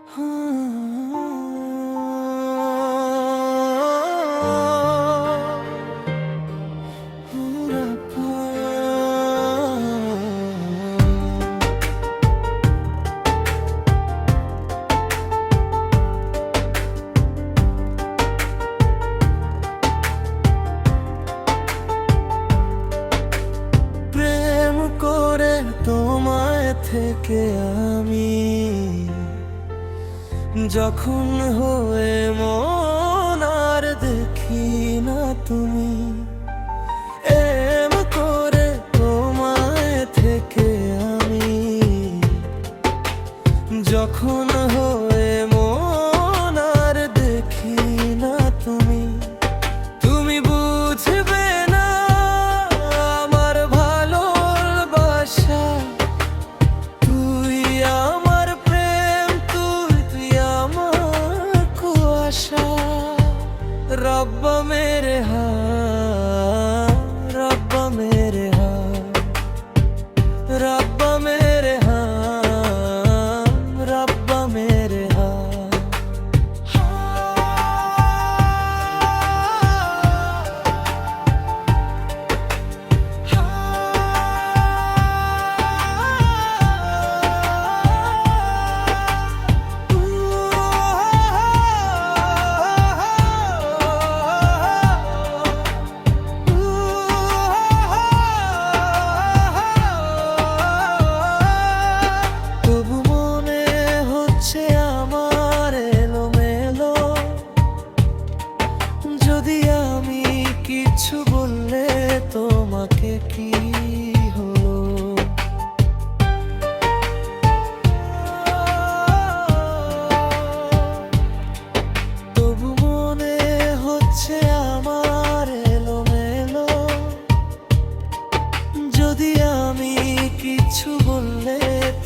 প্রেম করে তোমায় থেকে আমি যখন হয়ে মন আর দেখি না তুমি, এম করে তোমায় থেকে আমি যখন হয়ে মন আর দেখি না তুমি, তুমি বুঝবে না আমার ভালোবাসা, তুই আমার প্রেম, তুই আমার কুয়াশা। রব্বা মেরে হাত, রব্বা মেরে হাত, রব্বা মেরে হাত, রব্বা মেরে হাত। যদি আমি কিছু বললে তোমাকে কি হলো, তবু মনে হচ্ছে আমার এলোমেলো। যদি আমি কিছু বললে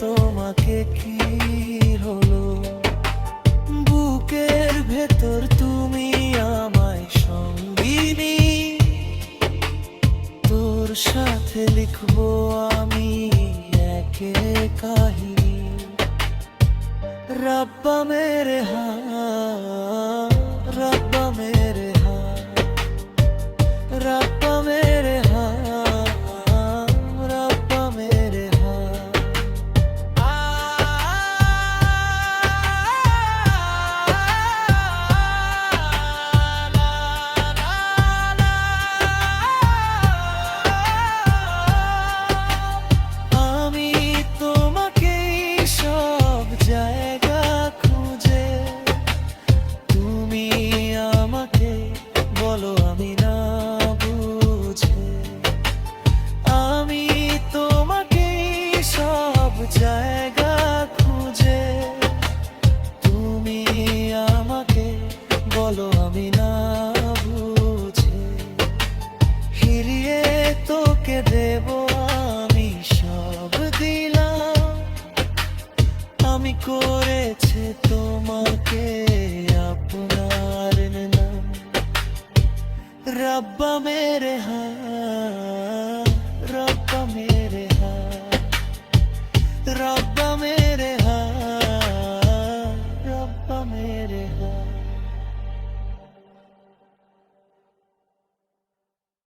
তোমাকে কি হলো, বুকের ভেতর তুমি আমায় সঙ্গিনী, তোর সাথে লিখবো আমি একে কাহিনী। রব্বা মেরে হাত, রব্বা মেরে হাত, রব্বা মেরে হাত, রব্বা মেরে হাত। আমি তোমাকে সব জায়গা খুঁজে, তুমি আমাকে বলো আমি না বুঝে। আমি তোমাকে সব জায়গা খুঁজে, তুমি আমাকে বলো আমি না বুঝে। হিরিয়ে তোকে দেব আমি সব দিলাম, আমি করেছে তোমাকে আপনার নাম। রব্বা মেরে হাত।